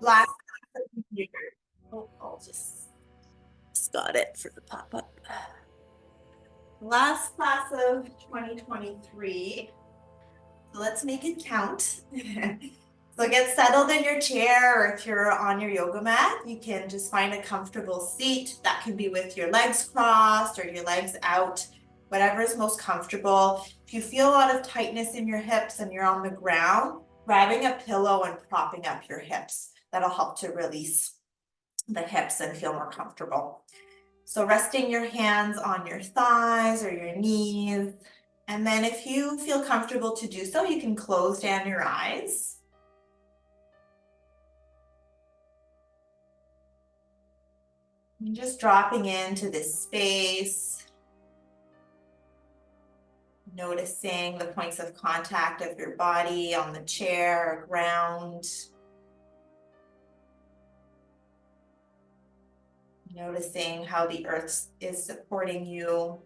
Last year. Oh, I'll just got it for the pop-up. Last class of 2023. So let's make it count. So get settled in your chair, or if you're on your yoga mat, you can just find a comfortable seat. That can be with your legs crossed or your legs out, whatever is most comfortable. If you feel a lot of tightness in your hips and you're on the ground, grabbing a pillow and propping up your hips. That'll help to release the hips and feel more comfortable. So resting your hands on your thighs or your knees. And then if you feel comfortable to do so, you can close down your eyes. And just dropping into this space, noticing the points of contact of your body on the chair or ground. Noticing how the earth is supporting you.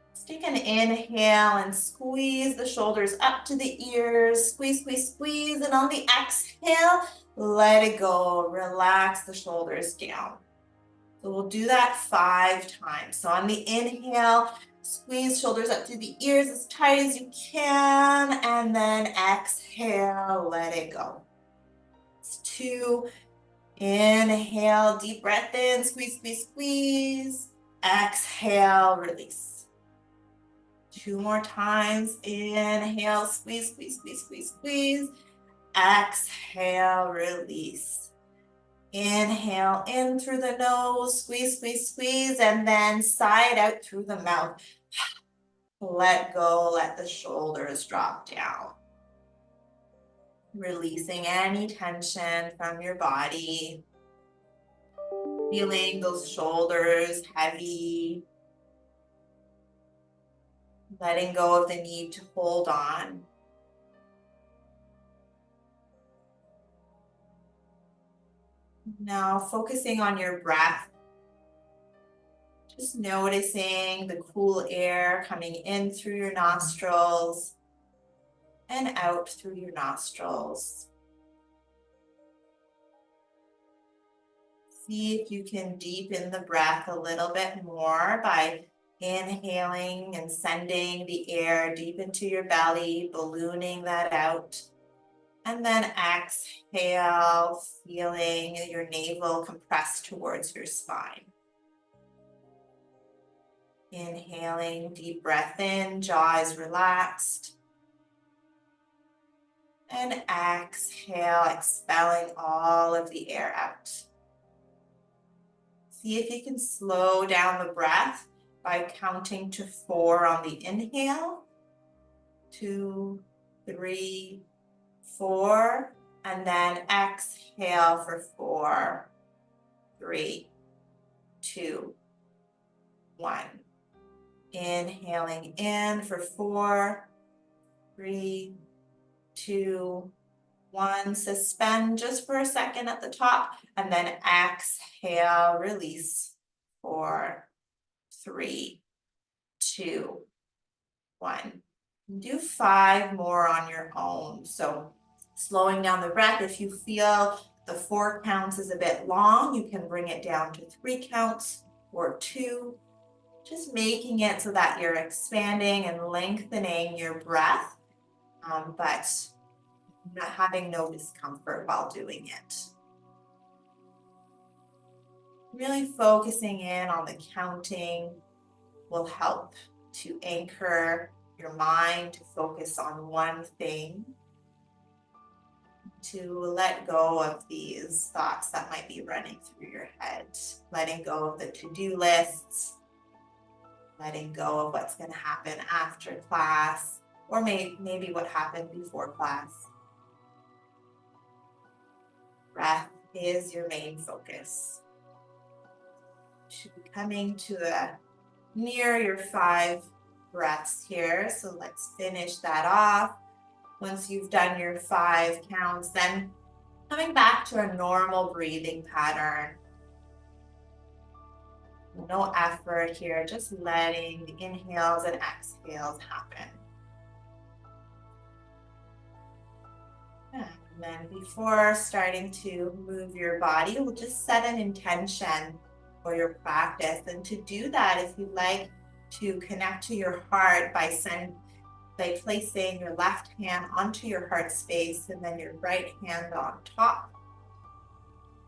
Let's take an inhale and squeeze the shoulders up to the ears. Squeeze, squeeze, squeeze. And on the exhale, let it go. Relax the shoulders down. So we'll do that 5 times. So on the inhale, squeeze shoulders up to the ears as tight as you can. And then exhale, let it go. It's 2. Inhale, deep breath in, squeeze, squeeze, squeeze. Exhale, release. 2 more times. Inhale, squeeze, squeeze, squeeze, squeeze, squeeze. Exhale, release. Inhale in through the nose, squeeze, squeeze, squeeze, and then side out through the mouth. Let go, let the shoulders drop down. Releasing any tension from your body. Feeling those shoulders heavy. Letting go of the need to hold on. Now focusing on your breath. Just noticing the cool air coming in through your nostrils and out through your nostrils. See if you can deepen the breath a little bit more by inhaling and sending the air deep into your belly, ballooning that out. And then exhale, feeling your navel compress towards your spine. Inhaling, deep breath in, jaw is relaxed. And exhale, expelling all of the air out. See if you can slow down the breath by counting to 4 on the inhale. 2, 3, 4, and then exhale for 4, 3, 2, 1. Inhaling in for 4, 3, 2, 1. Suspend just for a second at the top, and then exhale, release. 4, 3, 2, 1. Do 5 more on your own. So slowing down the breath, if you feel the 4 counts is a bit long, you can bring it down to 3 counts or 2. Just making it so that you're expanding and lengthening your breath, but not having no discomfort while doing it. Really focusing in on the counting will help to anchor your mind to focus on one thing, to let go of these thoughts that might be running through your head, letting go of the to-do lists, letting go of what's going to happen after class, or maybe what happened before class. Breath is your main focus. You should be coming to near your 5 breaths here. So let's finish that off. Once you've done your 5 counts, then coming back to a normal breathing pattern. No effort here, just letting the inhales and exhales happen. And And then before starting to move your body, we'll just set an intention for your practice. And to do that, if you'd like to connect to your heart by placing your left hand onto your heart space and then your right hand on top.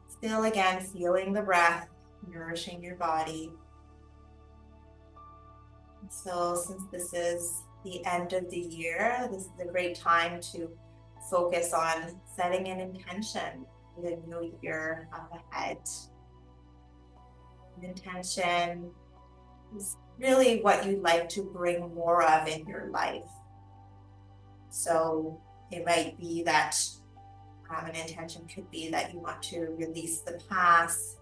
Still again, feeling the breath, nourishing your body. So since this is the end of the year, this is a great time to focus on setting an intention for the new year up ahead. An intention is really what you'd like to bring more of in your life. So it might be that an intention could be that you want to release the past,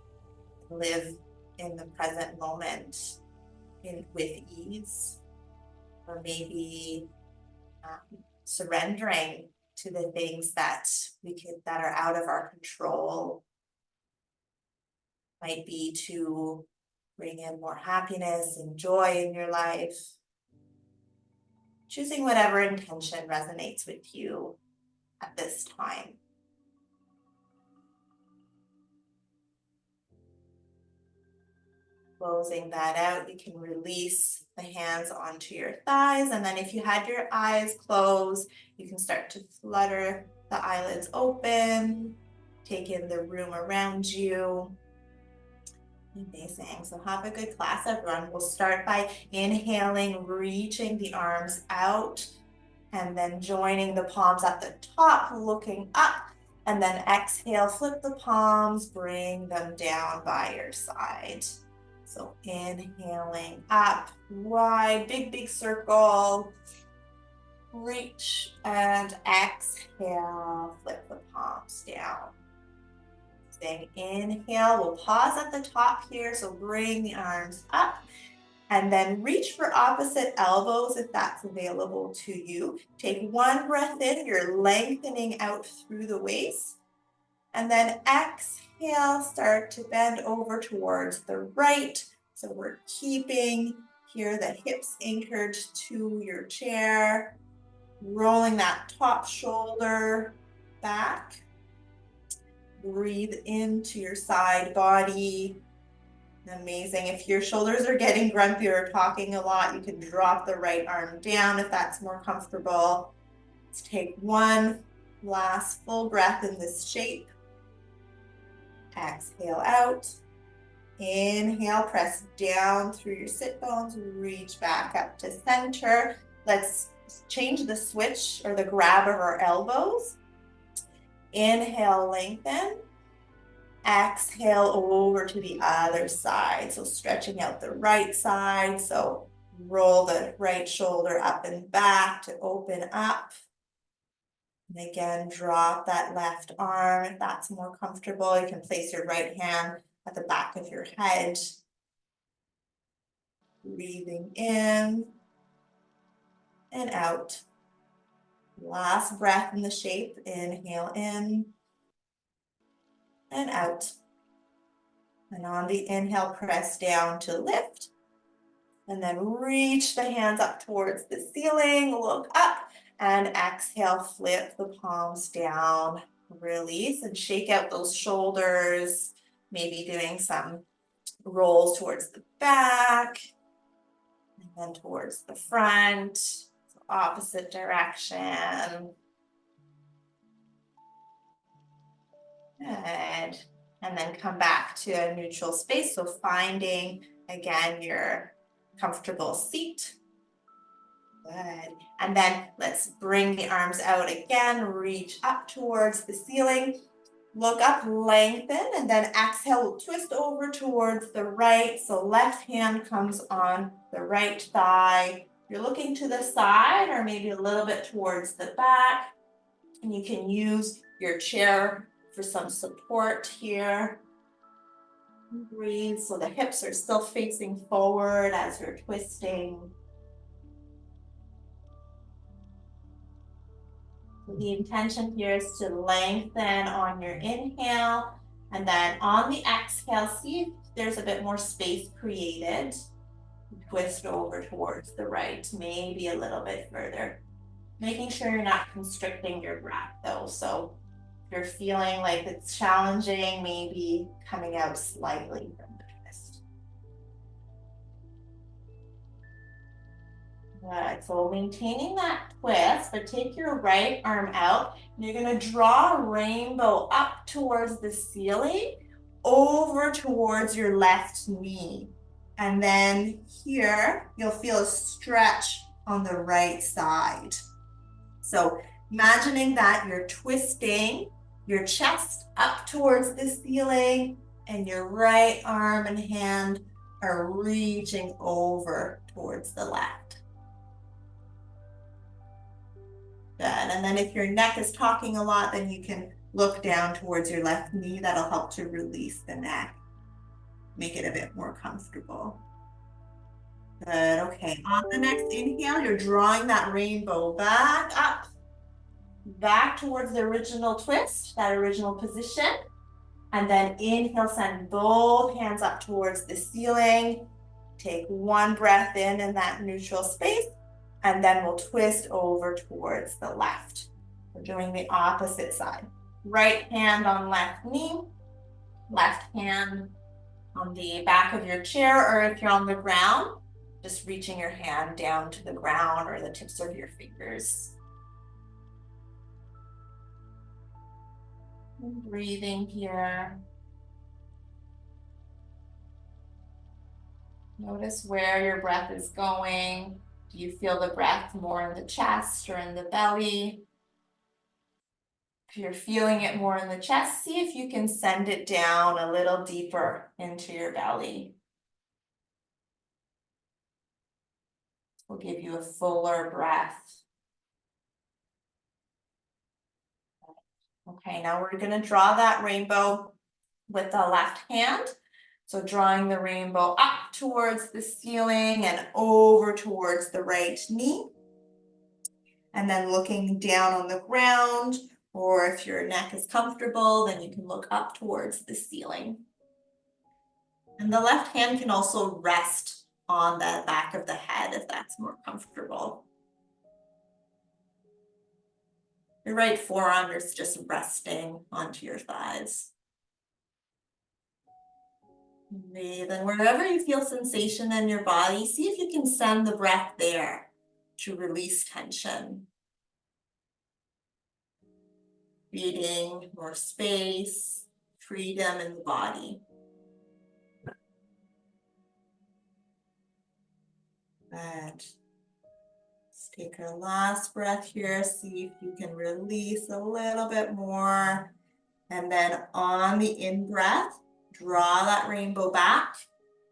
live in the present moment with ease, or maybe surrendering to the things that are out of our control. Might be to bring in more happiness and joy in your life. Choosing whatever intention resonates with you at this time. Closing that out, you can release the hands onto your thighs. And then if you had your eyes closed, you can start to flutter the eyelids open, take in the room around you. Amazing. So have a good class, everyone. We'll start by inhaling, reaching the arms out, and then joining the palms at the top, looking up. And then exhale, flip the palms, bring them down by your side. So inhaling up, wide, big, big circle. Reach and exhale, flip the palms down. Staying inhale, we'll pause at the top here. So bring the arms up and then reach for opposite elbows if that's available to you. Take one breath in, you're lengthening out through the waist. And then exhale, start to bend over towards the right. So we're keeping here the hips anchored to your chair, rolling that top shoulder back. Breathe into your side body. Amazing. If your shoulders are getting grumpy or talking a lot, you can drop the right arm down if that's more comfortable. Let's take one last full breath in this shape. Exhale out. Inhale, press down through your sit bones, reach back up to center. Let's change the switch or the grab of our elbows. Inhale, lengthen. Exhale over to the other side. So stretching out the right side. So roll the right shoulder up and back to open up. And again, drop that left arm if that's more comfortable. You can place your right hand at the back of your head. Breathing in and out. Last breath in the shape. Inhale in and out. And on the inhale, press down to lift. And then reach the hands up towards the ceiling. Look up. And exhale, flip the palms down. Release and shake out those shoulders. Maybe doing some rolls towards the back. And then towards the front. So opposite direction. Good. And then come back to a neutral space. So finding, again, your comfortable seat. Good. And then let's bring the arms out again. Reach up towards the ceiling. Look up, lengthen, and then exhale, twist over towards the right. So left hand comes on the right thigh. You're looking to the side or maybe a little bit towards the back. And you can use your chair for some support here. Breathe so the hips are still facing forward as you're twisting. The intention here is to lengthen on your inhale, and then on the exhale, see if there's a bit more space created. Twist over towards the right, maybe a little bit further. Making sure you're not constricting your breath though. So If you're feeling like it's challenging, maybe coming out slightly from the twist. Good, so maintaining that twist, but take your right arm out, and you're gonna draw a rainbow up towards the ceiling, over towards your left knee. And then here, you'll feel a stretch on the right side. So imagining that you're twisting your chest up towards the ceiling, and your right arm and hand are reaching over towards the left. Good. And then if your neck is talking a lot, then you can look down towards your left knee. That'll help to release the neck, make it a bit more comfortable. Good. Okay. On the next inhale, you're drawing that rainbow back up, back towards the original twist, that original position. And then inhale, send both hands up towards the ceiling. Take one breath in that neutral space, and then we'll twist over towards the left. We're doing the opposite side. Right hand on left knee, left hand on the back of your chair, or if you're on the ground, just reaching your hand down to the ground or the tips of your fingers. And breathing here. Notice where your breath is going. Do you feel the breath more in the chest or in the belly? If you're feeling it more in the chest, see if you can send it down a little deeper into your belly. We'll give you a fuller breath. Okay, now we're going to draw that rainbow with the left hand. So drawing the rainbow up towards the ceiling and over towards the right knee. And then looking down on the ground, or if your neck is comfortable, then you can look up towards the ceiling. And the left hand can also rest on the back of the head if that's more comfortable. Your right forearm is just resting onto your thighs. Breathe, and wherever you feel sensation in your body, see if you can send the breath there to release tension. Creating more space, freedom in the body. Good. Let's take our last breath here. See if you can release a little bit more. And then on the in-breath, draw that rainbow back.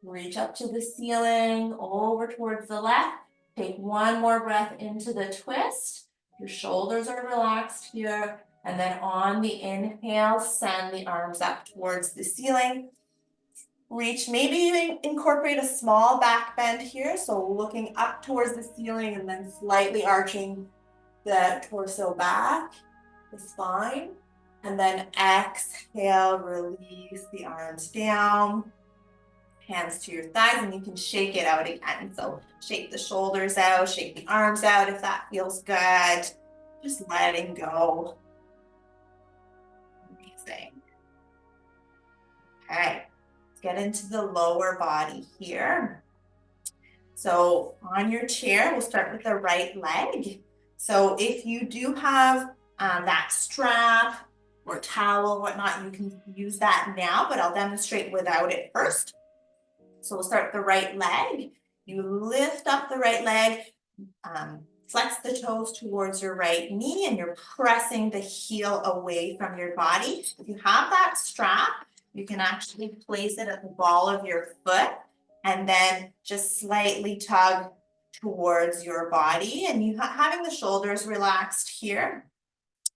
Reach up to the ceiling, over towards the left. Take one more breath into the twist. Your shoulders are relaxed here. And then on the inhale, send the arms up towards the ceiling. Reach, maybe even incorporate a small back bend here. So looking up towards the ceiling and then slightly arching the torso back, the spine. And then exhale, release the arms down. Hands to your thighs, and you can shake it out again. So shake the shoulders out, shake the arms out if that feels good. Just letting go. Amazing. Okay, let's get into the lower body here. So on your chair, we'll start with the right leg. So if you do have that strap or towel, whatnot, you can use that now, but I'll demonstrate without it first. So we'll start with the right leg. You lift up the right leg, flex the toes towards your right knee, and you're pressing the heel away from your body. If you have that strap, you can actually place it at the ball of your foot and then just slightly tug towards your body. And you having the shoulders relaxed here,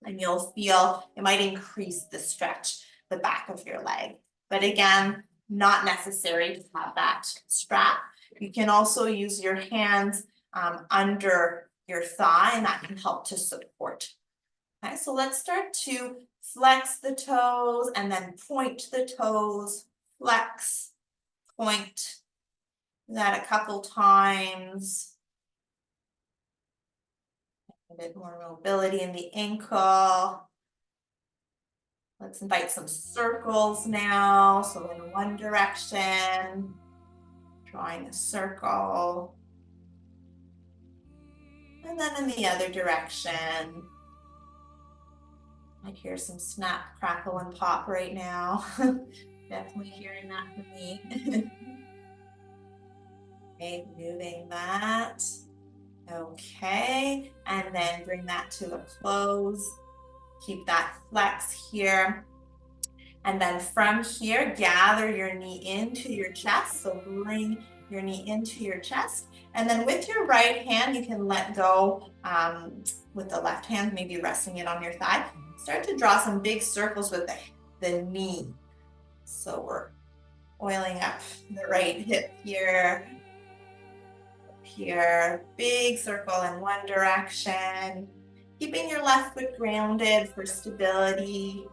and you'll feel it might increase the stretch, the back of your leg. But again, not necessary to have that strap. You can also use your hands under your thigh, and that can help to support. Okay, so let's start to flex the toes and then point the toes, flex, point. Do that a couple times. A bit more mobility in the ankle. Let's invite some circles now. So in one direction, drawing a circle. And then in the other direction. I hear some snap, crackle, and pop right now. Definitely hearing that for me. Okay, moving that. Okay, and then bring that to a close. Keep that flex here. And then from here, gather your knee into your chest. So bring your knee into your chest. And then with your right hand, you can let go with the left hand, maybe resting it on your thigh. Start to draw some big circles with the knee. So we're oiling up the right hip here. Here, big circle in one direction. Keeping your left foot grounded for stability.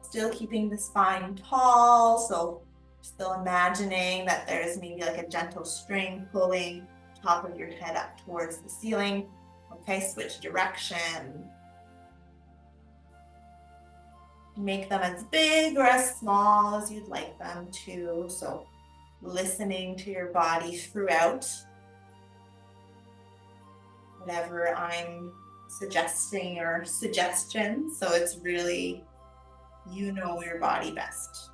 Still keeping the spine tall, so still imagining that there's maybe like a gentle string pulling top of your head up towards the ceiling. Okay, switch direction. Make them as big or as small as you'd like them to. So listening to your body throughout. Whatever I'm suggesting or suggestions. So it's really, you know your body best.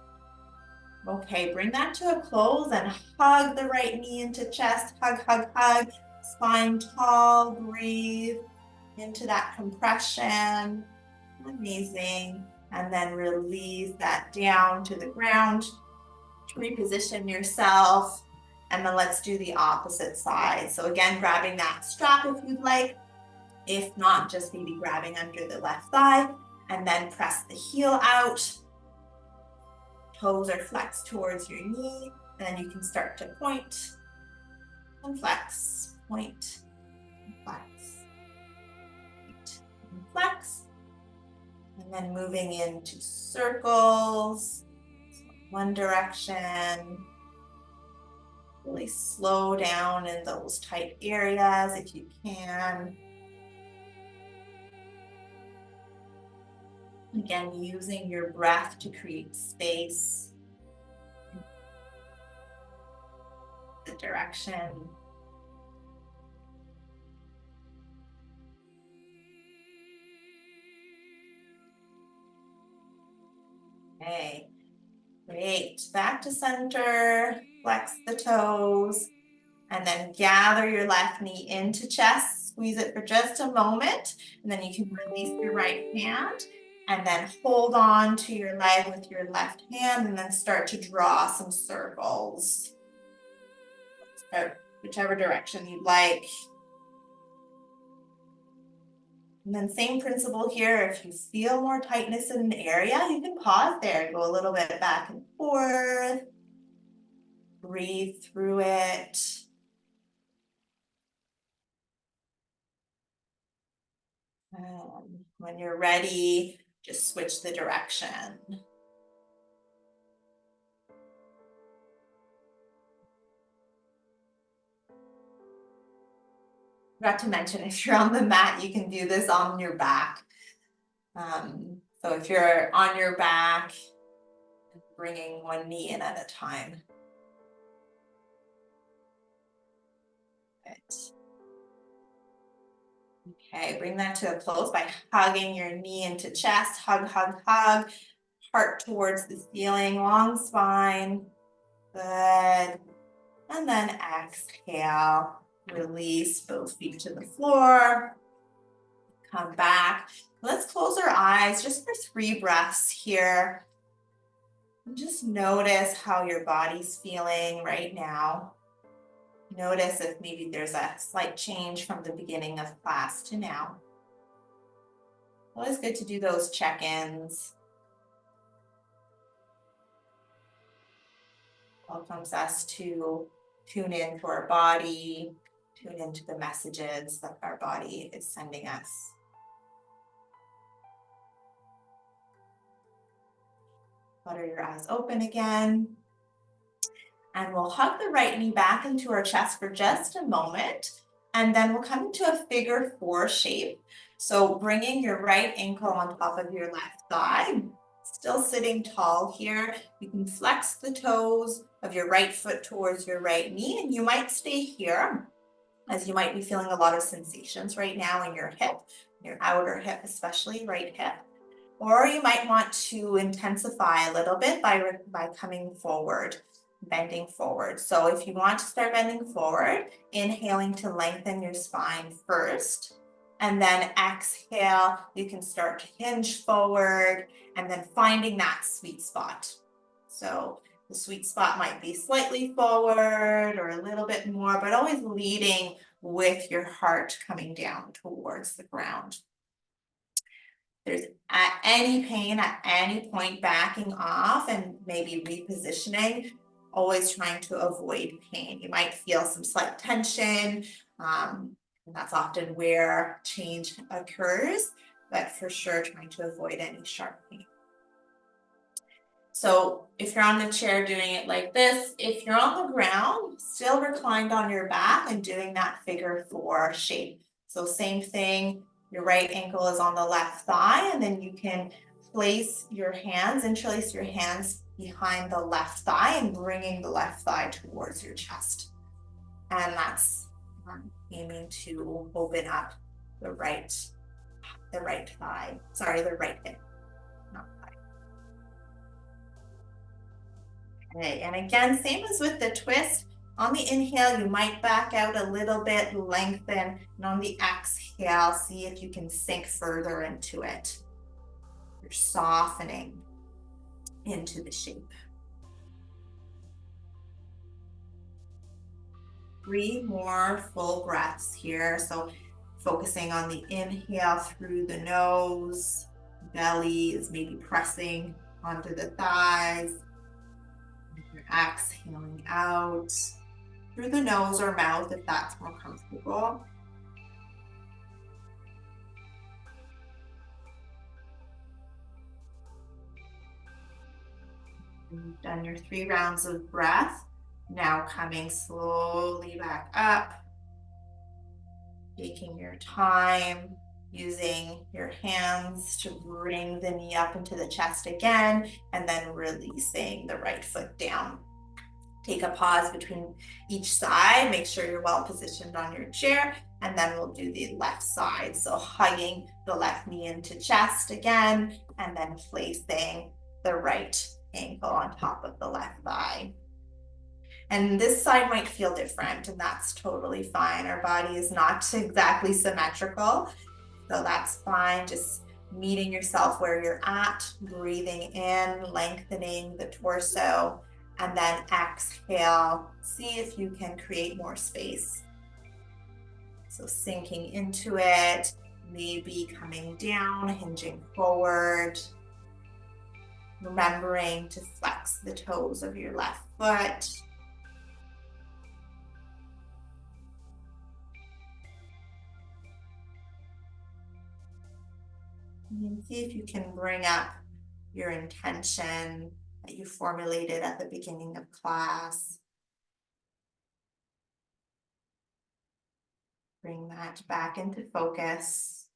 Okay, bring that to a close and hug the right knee into chest. Hug, hug, hug. Spine tall, breathe into that compression. Amazing. And then release that down to the ground. Reposition yourself. And then let's do the opposite side. So again, grabbing that strap if you'd like. If not, just maybe grabbing under the left thigh. And then press the heel out. Toes are flexed towards your knee. And then you can start to point and flex. Point and flex. Point and flex. And then moving into circles. So one direction. Really slow down in those tight areas if you can. Again, using your breath to create space. The direction. Okay, great. Back to center, flex the toes, and then gather your left knee into chest. Squeeze it for just a moment, and then you can release your right hand, and then hold on to your leg with your left hand, and then start to draw some circles. Whichever direction you'd like. And then same principle here, if you feel more tightness in an area, you can pause there, go a little bit back and forth, breathe through it. When you're ready, just switch the direction. Forgot to mention, if you're on the mat, you can do this on your back. So if you're on your back, bringing one knee in at a time. Good. Okay, bring that to a close by hugging your knee into chest. Hug, hug, hug. Heart towards the ceiling, long spine. Good. And then exhale. Release both feet to the floor. Come back. Let's close our eyes just for 3 breaths here. And just notice how your body's feeling right now. Notice if maybe there's a slight change from the beginning of class to now. Always good to do those check-ins. Welcomes us to tune in to our body, tune into the messages that our body is sending us. Flutter your eyes open again. And we'll hug the right knee back into our chest for just a moment. And then we'll come into a figure 4 shape. So bringing your right ankle on top of your left thigh, still sitting tall here. You can flex the toes of your right foot towards your right knee, and you might stay here as you might be feeling a lot of sensations right now in your hip, your outer hip, especially right hip. Or you might want to intensify a little bit by coming forward, bending forward. So if you want to start bending forward, inhaling to lengthen your spine first, and then exhale, you can start to hinge forward and then finding that sweet spot. So the sweet spot might be slightly forward or a little bit more, but always leading with your heart coming down towards the ground. There's at any pain at any point backing off and maybe repositioning, always trying to avoid pain. You might feel some slight tension. And that's often where change occurs, but for sure trying to avoid any sharp pain. So if you're on the chair doing it like this, if you're on the ground, still reclined on your back and doing that figure 4 shape. So same thing, your right ankle is on the left thigh, and then you can place your hands, interlace your hands behind the left thigh and bringing the left thigh towards your chest. And that's aiming to open up the right thigh, sorry, the right hip. Okay, and again, same as with the twist. On the inhale, you might back out a little bit, lengthen, and on the exhale, see if you can sink further into it. You're softening into the shape. 3 more full breaths here. So focusing on the inhale through the nose, belly is maybe pressing onto the thighs. You're exhaling out through the nose or mouth if that's more comfortable. You've done your 3 rounds of breath. Now coming slowly back up, taking your time, using your hands to bring the knee up into the chest again, and then releasing the right foot down. Take a pause between each side, make sure you're well positioned on your chair, and then we'll do the left side. So hugging the left knee into chest again, and then placing the right ankle on top of the left thigh. And this side might feel different, and that's totally fine. Our body is not exactly symmetrical, so that's fine. Just meeting yourself where you're at, breathing in, lengthening the torso, and then exhale. See if you can create more space. So sinking into it, maybe coming down, hinging forward. Remembering to flex the toes of your left foot. And see if you can bring up your intention that you formulated at the beginning of class. Bring that back into focus.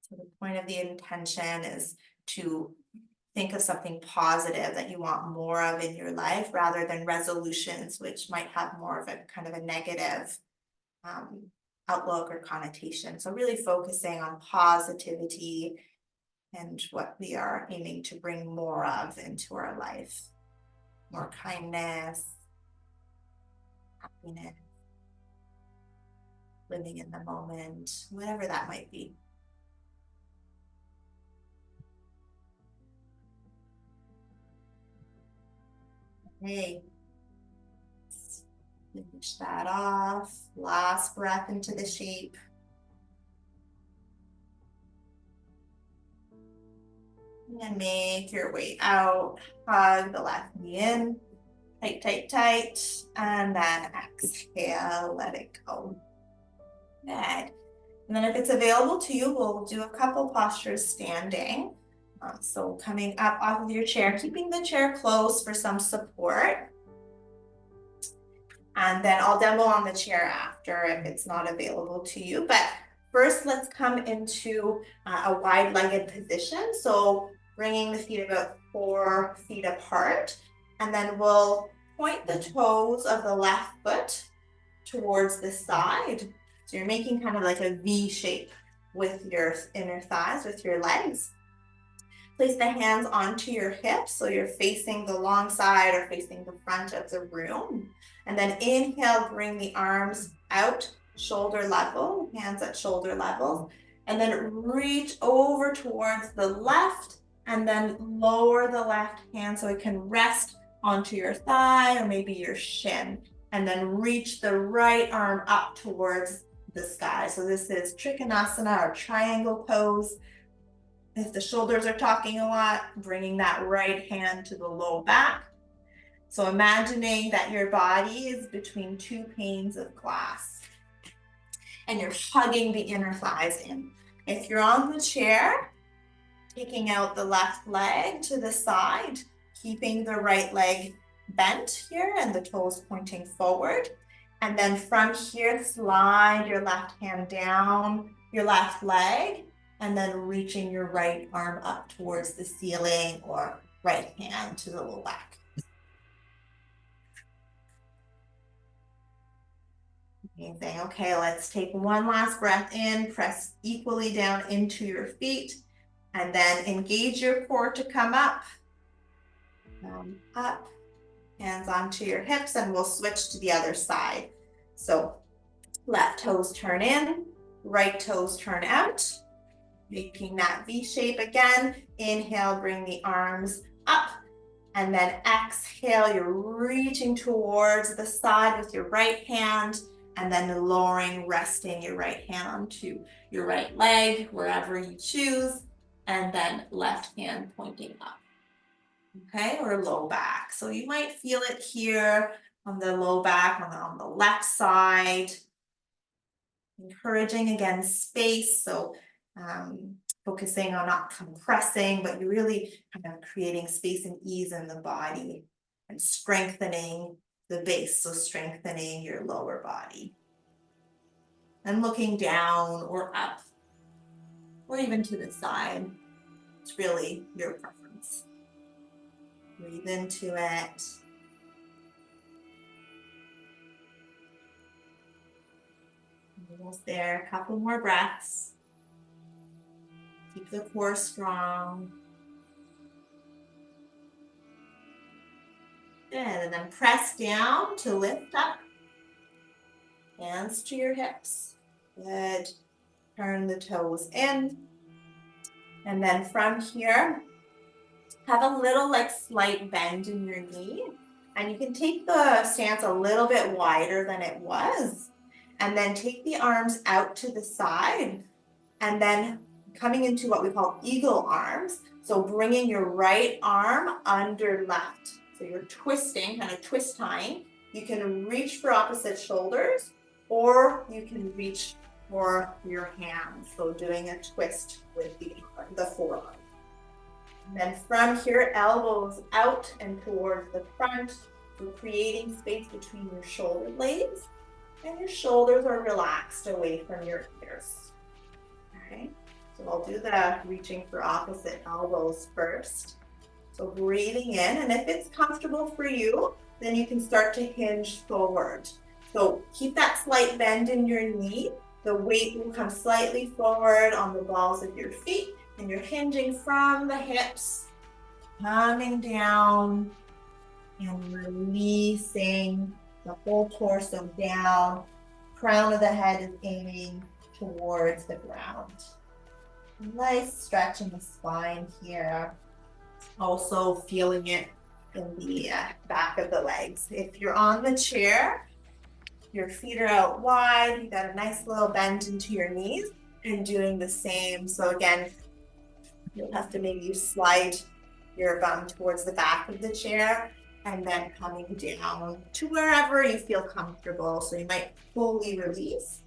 So the point of the intention is to think of something positive that you want more of in your life rather than resolutions, which might have more of a kind of a negative outlook or connotation. So really focusing on positivity and what we are aiming to bring more of into our life. More kindness, happiness, living in the moment, whatever that might be. Okay. Finish that off. Last breath into the shape. And make your way out. Hug the left knee in. Tight, tight, tight. And then exhale, let it go. Good. And then if it's available to you, we'll do a couple postures standing. So coming up off of your chair, keeping the chair close for some support. And then I'll demo on the chair after if it's not available to you. But first, let's come into a wide-legged position. So bringing the feet about 4 feet apart. And then we'll point the toes of the left foot towards the side. So you're making kind of like a V shape with your inner thighs, with your legs. Place the hands onto your hips so you're facing the long side or facing the front of the room. And then inhale, bring the arms out, shoulder level, hands at shoulder level. And then reach over towards the left and then lower the left hand so it can rest onto your thigh or maybe your shin. And then reach the right arm up towards the sky. So this is Trikonasana or triangle pose. If the shoulders are talking a lot, bringing that right hand to the low back. So imagining that your body is between 2 panes of glass and you're hugging the inner thighs in. If you're on the chair, taking out the left leg to the side, keeping the right leg bent here and the toes pointing forward. And then from here, slide your left hand down your left leg and then reaching your right arm up towards the ceiling or right hand to the low back. Amazing. Okay, let's take one last breath in, press equally down into your feet, and then engage your core to come up. Up, hands onto your hips, and we'll switch to the other side. So left toes turn in, right toes turn out. Making that V shape again. Inhale, bring the arms up. And then exhale, you're reaching towards the side with your right hand. And then lowering, resting your right hand onto your right leg, wherever you choose. And then left hand pointing up. Okay, or low back. So you might feel it here on the low back, on the left side. Encouraging, again, space. So focusing on not compressing, but you're really kind of creating space and ease in the body and strengthening the base, so strengthening your lower body. And looking down or up, or even to the side. It's really your preference. Breathe into it. Almost there, a couple more breaths. Keep the core strong. Good, and then press down to lift up. Hands to your hips. Good. Turn the toes in. And then from here, have a little slight bend in your knee. And you can take the stance a little bit wider than it was. And then take the arms out to the side. And then coming into what we call eagle arms. So bringing your right arm under left. So you're twisting, kind of twist tying. You can reach for opposite shoulders, or you can reach for your hands. So doing a twist with the forearm. And then from here, elbows out and towards the front. So creating space between your shoulder blades. And your shoulders are relaxed away from your ears. Okay. So I'll do the reaching for opposite elbows first. So breathing in, and if it's comfortable for you, then you can start to hinge forward. So keep that slight bend in your knee. The weight will come slightly forward on the balls of your feet, and you're hinging from the hips, coming down and releasing the whole torso down. Crown of the head is aiming towards the ground. Nice stretch in the spine here. Also feeling it in the back of the legs. If you're on the chair, your feet are out wide, you got a nice little bend into your knees, and doing the same. So again, you'll have to maybe slide your bum towards the back of the chair and then coming down to wherever you feel comfortable. So you might fully release,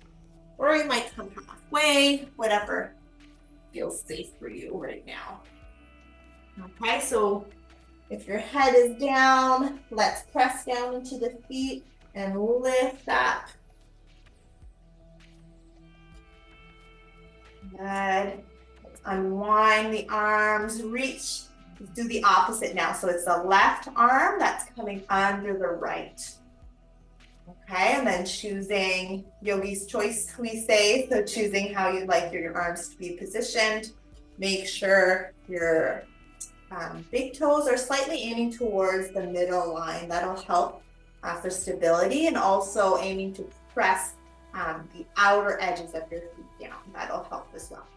or you might come halfway, whatever feels safe for you right now. Okay, so if your head is down, let's press down into the feet and lift up. Good. Let's unwind the arms, reach. Let's do the opposite now. So it's the left arm that's coming under the right. Okay, and then choosing yogi's choice, we say, so choosing how you'd like your arms to be positioned. Make sure your big toes are slightly aiming towards the middle line. That'll help for stability, and also aiming to press the outer edges of your feet down. That'll help as well.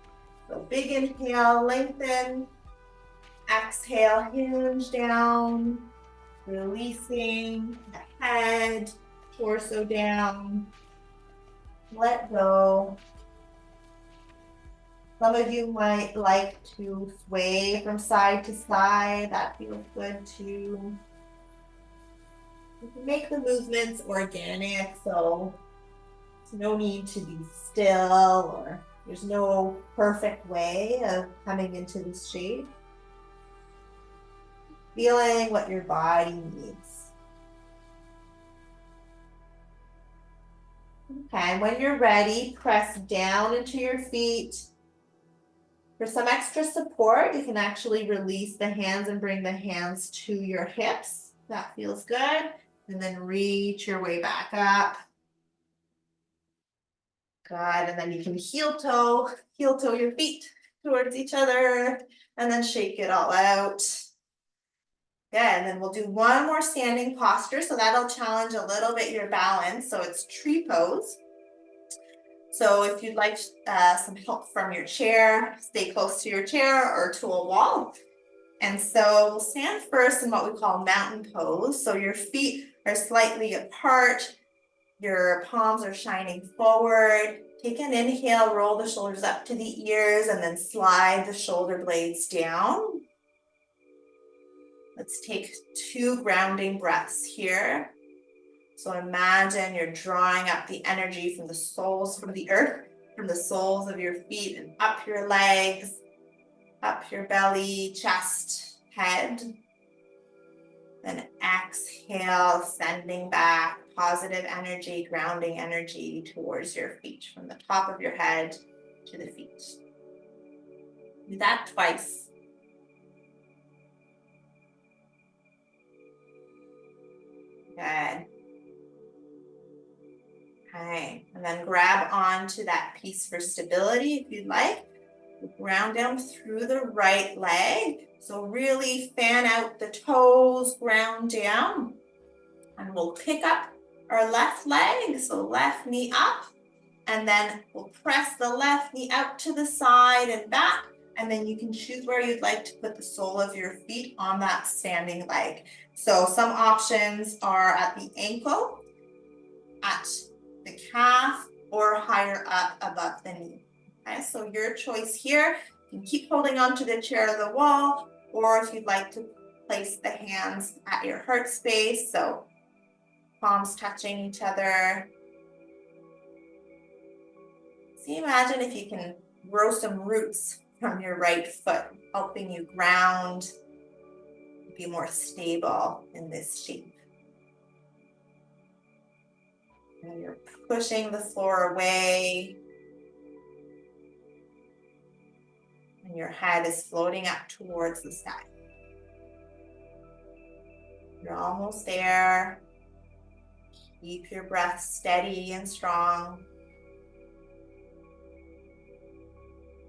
So big inhale, lengthen. Exhale, hinge down. Releasing the head, torso down. Let go. Some of you might like to sway from side to side. That feels good too. You can make the movements organic, so there's no need to be still, or there's no perfect way of coming into this shape. Feeling what your body needs. Okay, when you're ready, press down into your feet. For some extra support, you can actually release the hands and bring the hands to your hips. That feels good. And then reach your way back up. Good, and then you can heel toe your feet towards each other, and then shake it all out. Good, and then we'll do one more standing posture, so that'll challenge a little bit your balance. So it's tree pose. So if you'd like some help from your chair, stay close to your chair or to a wall. And so we'll stand first in what we call mountain pose. So your feet are slightly apart, your palms are shining forward. Take an inhale, roll the shoulders up to the ears, and then slide the shoulder blades down. Let's take 2 grounding breaths here. So imagine you're drawing up the energy from the soles, from the earth, from the soles of your feet and up your legs, up your belly, chest, head. Then exhale, sending back positive energy, grounding energy towards your feet, from the top of your head to the feet. Do that twice. Good. Okay, and then grab onto that piece for stability if you'd like. Ground down through the right leg. So really fan out the toes, ground down. And we'll pick up our left leg, so left knee up. And then we'll press the left knee out to the side and back. And then you can choose where you'd like to put the sole of your feet on that standing leg. So some options are at the ankle, at the calf, or higher up above the knee. Okay, so your choice here. You can keep holding on to the chair or the wall, or if you'd like to place the hands at your heart space, so palms touching each other. So imagine if you can grow some roots from your right foot, helping you ground, be more stable in this shape. And you're pushing the floor away. And your head is floating up towards the sky. You're almost there. Keep your breath steady and strong.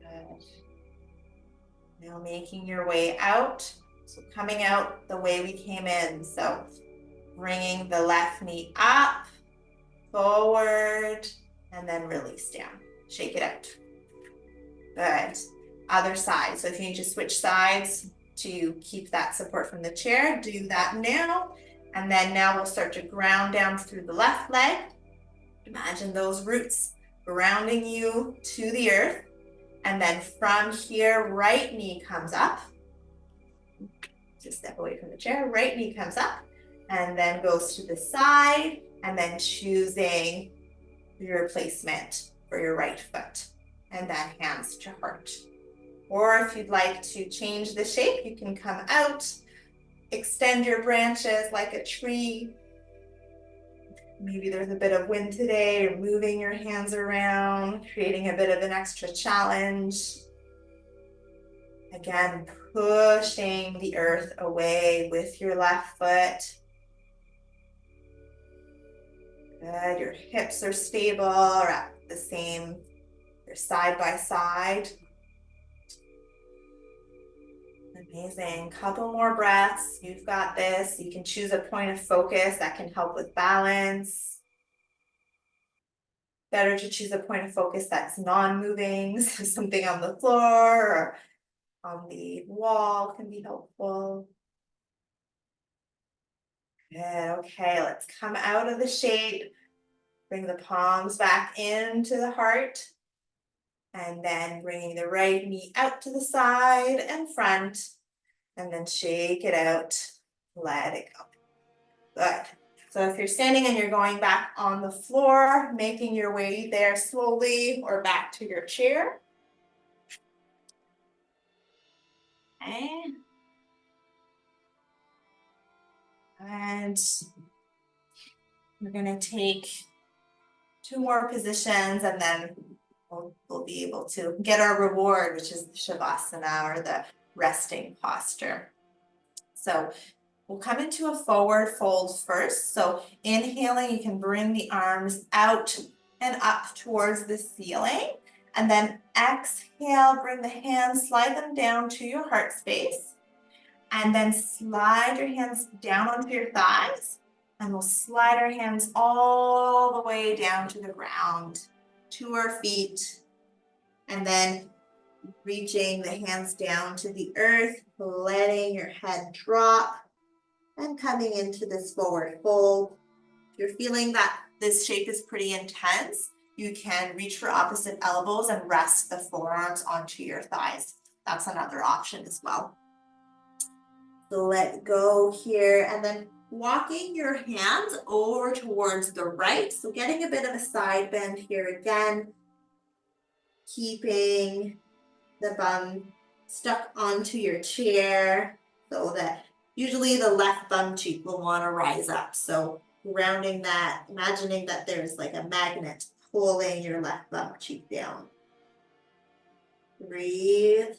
Good. Now making your way out. So coming out the way we came in. So bringing the left knee up, forward, and then release down. Shake it out. Good. Other side. So if you need to switch sides to keep that support from the chair, do that now. And then now we'll start to ground down through the left leg. Imagine those roots grounding you to the earth. And then from here, right knee comes up. Just step away from the chair. Right knee comes up and then goes to the side, and then choosing your placement for your right foot. And then hands to heart. Or if you'd like to change the shape, you can come out, extend your branches like a tree, Maybe there's a bit of wind today, you're moving your hands around, creating a bit of an extra challenge. Again, pushing the earth away with your left foot. Good, your hips are stable or at the same, you're side by side. Amazing, couple more breaths, you've got this. You can choose a point of focus that can help with balance. Better to choose a point of focus that's non-moving, so something on the floor or on the wall can be helpful. Good, okay, let's come out of the shape. Bring the palms back into the heart. And then bringing the right knee out to the side and front. And then shake it out, let it go. Good. So if you're standing and you're going back on the floor, making your way there slowly or back to your chair. Okay. And we're gonna take 2 more positions and then we'll be able to get our reward, which is the Shavasana or the resting posture. So we'll come into a forward fold first. So inhaling, you can bring the arms out and up towards the ceiling. And then exhale, bring the hands, slide them down to your heart space. And then slide your hands down onto your thighs. And we'll slide our hands all the way down to the ground, to our feet. And then reaching the hands down to the earth, letting your head drop. And coming into this forward fold. If you're feeling that this shape is pretty intense, you can reach for opposite elbows and rest the forearms onto your thighs. That's another option as well. So let go here and then walking your hands over towards the right. So getting a bit of a side bend here again. Keeping the bum stuck onto your chair so that usually the left bum cheek will want to rise up. So rounding that, imagining that there's like a magnet pulling your left bum cheek down. Breathe.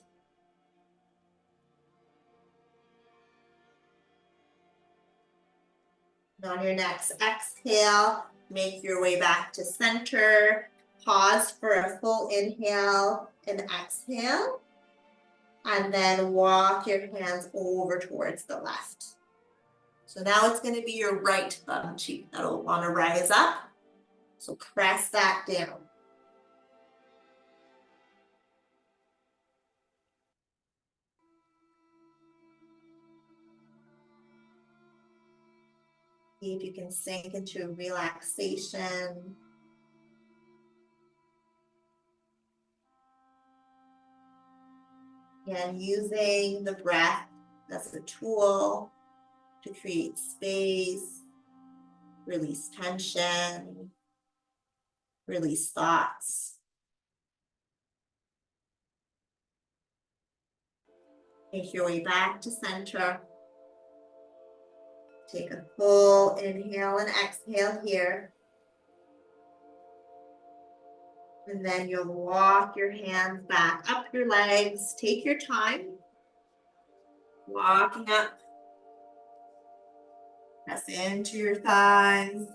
And on your next exhale, make your way back to center. Pause for a full inhale and exhale. And then walk your hands over towards the left. So now it's going to be your right bum cheek that'll want to rise up. So press that down. See if you can sink into relaxation. And using the breath as a tool to create space, release tension, release thoughts. Make your way back to center. Take a full inhale and exhale here. And then you'll walk your hands back up your legs. Take your time. Walking up. Press into your thighs.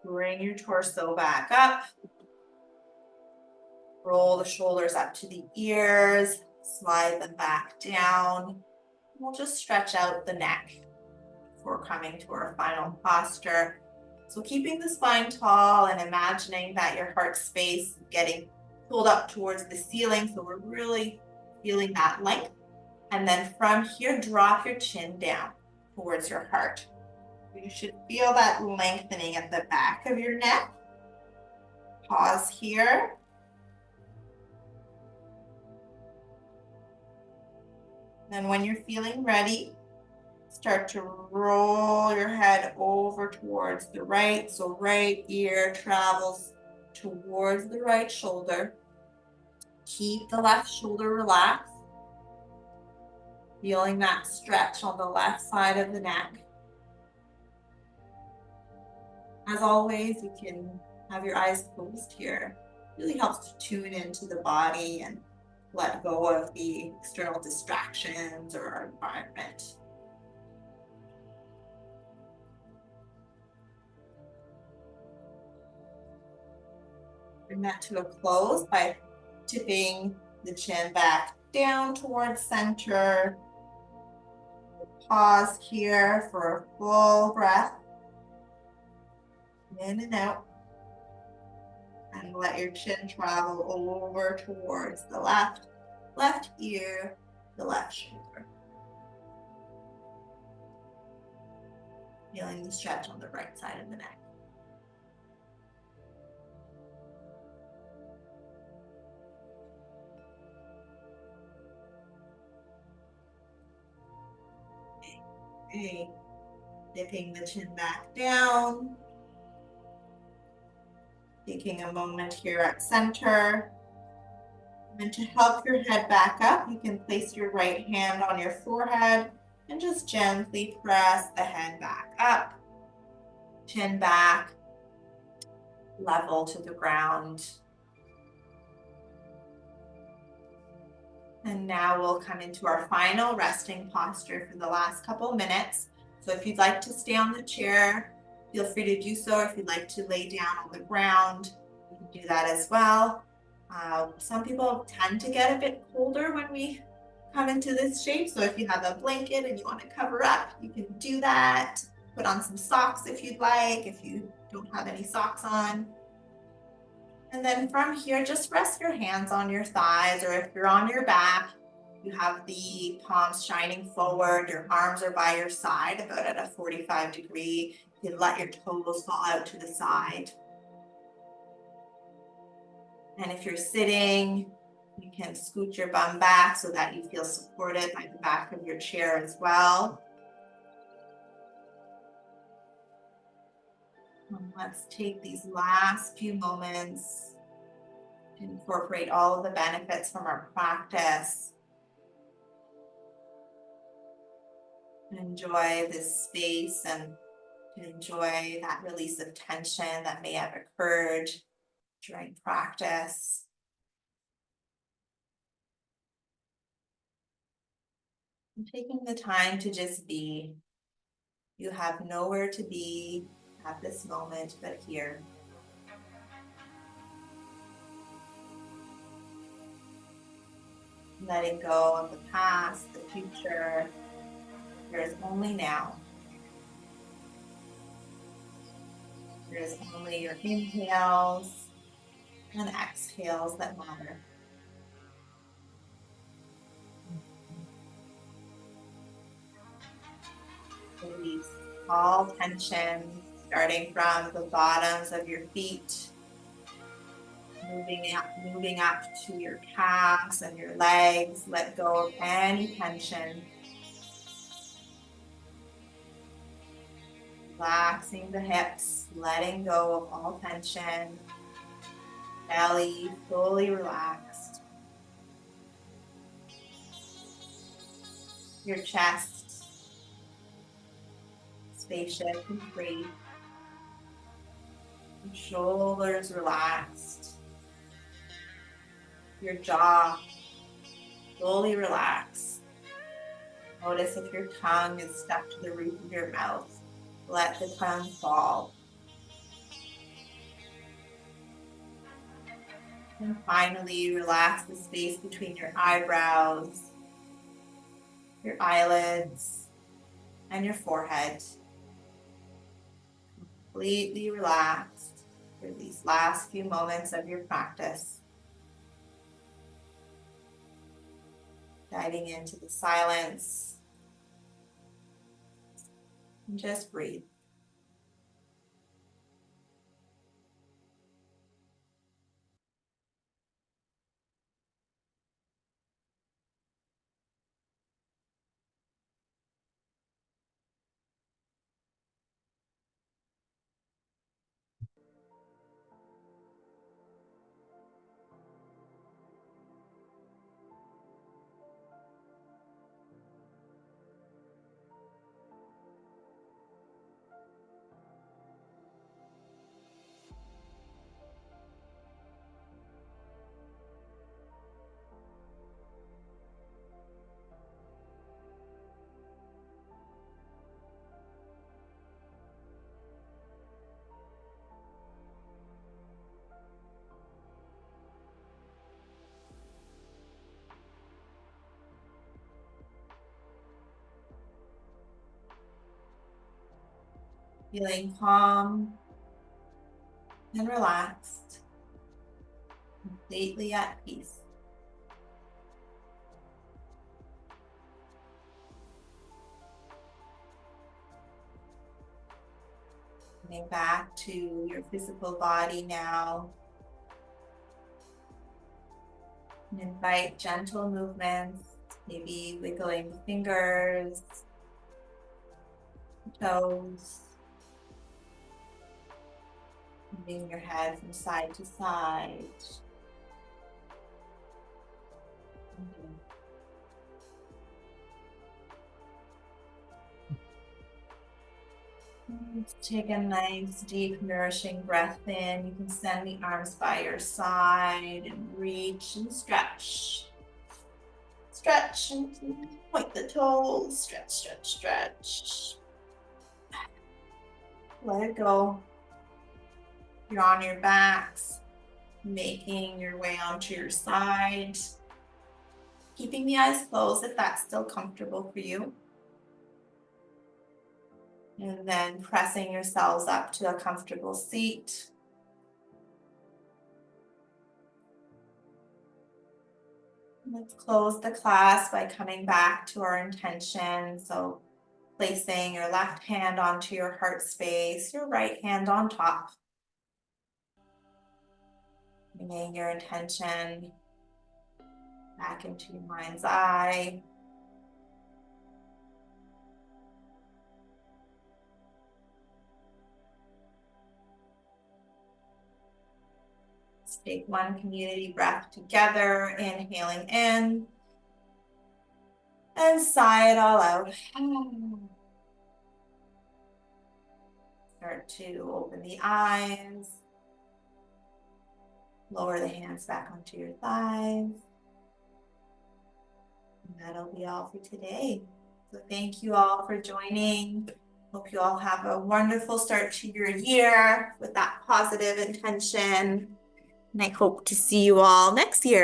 Bring your torso back up. Roll the shoulders up to the ears. Slide them back down. We'll just stretch out the neck before coming to our final posture. So keeping the spine tall and imagining that your heart space is getting pulled up towards the ceiling. So we're really feeling that length. And then from here, drop your chin down towards your heart. You should feel that lengthening at the back of your neck. Pause here. Then when you're feeling ready, start to roll your head over towards the right. So right ear travels towards the right shoulder. Keep the left shoulder relaxed. Feeling that stretch on the left side of the neck. As always, you can have your eyes closed here. It really helps to tune into the body and let go of the external distractions or our environment. Bring that to a close by tipping the chin back down towards center. Pause here for a full breath. In and out. And let your chin travel over towards the left ear, the left shoulder. Feeling the stretch on the right side of the neck. Okay, dipping the chin back down. Taking a moment here at center. And to help your head back up, you can place your right hand on your forehead and just gently press the head back up. Chin back, level to the ground. And now we'll come into our final resting posture for the last couple minutes. So if you'd like to stay on the chair, feel free to do so. If you'd like to lay down on the ground, you can do that as well. Some people tend to get a bit colder when we come into this shape. So if you have a blanket and you want to cover up, you can do that. Put on some socks if you'd like, if you don't have any socks on. And then from here, just rest your hands on your thighs, or if you're on your back, you have the palms shining forward, your arms are by your side, about at a 45-degree. You can let your toes fall out to the side. And if you're sitting, you can scoot your bum back so that you feel supported by the back of your chair as well. And let's take these last few moments to incorporate all of the benefits from our practice. And enjoy this space and to enjoy that release of tension that may have occurred during practice. And taking the time to just be. You have nowhere to be at this moment but here. Letting go of the past, the future. There is only now. There is only your inhales and exhales that matter. Release all tension, starting from the bottoms of your feet, moving up to your calves and your legs. Let go of any tension. Relaxing the hips, letting go of all tension. Belly fully relaxed. Your chest spacious and free. Your shoulders relaxed. Your jaw fully relaxed. Notice if your tongue is stuck to the roof of your mouth. Let the tongue fall. And finally, relax the space between your eyebrows, your eyelids, and your forehead. Completely relaxed for these last few moments of your practice. Diving into the silence. And just breathe. feeling calm and relaxed, completely at peace. Coming back to your physical body now. And invite gentle movements, maybe wiggling the fingers, toes, moving your head from side to side. Let's take a nice, deep, nourishing breath in. You can send the arms by your side and reach and stretch. Stretch and point the toes. Stretch, stretch, stretch. Let it go. You're on your backs, making your way onto your side. Keeping the eyes closed if that's still comfortable for you. And then pressing yourselves up to a comfortable seat. Let's close the class by coming back to our intention. So placing your left hand onto your heart space, your right hand on top. Bringing your intention back into your mind's eye. Let's take one community breath together, inhaling in. And sigh it all out. Start to open the eyes. Lower the hands back onto your thighs. And that'll be all for today. So thank you all for joining. Hope you all have a wonderful start to your year with that positive intention. And I hope to see you all next year.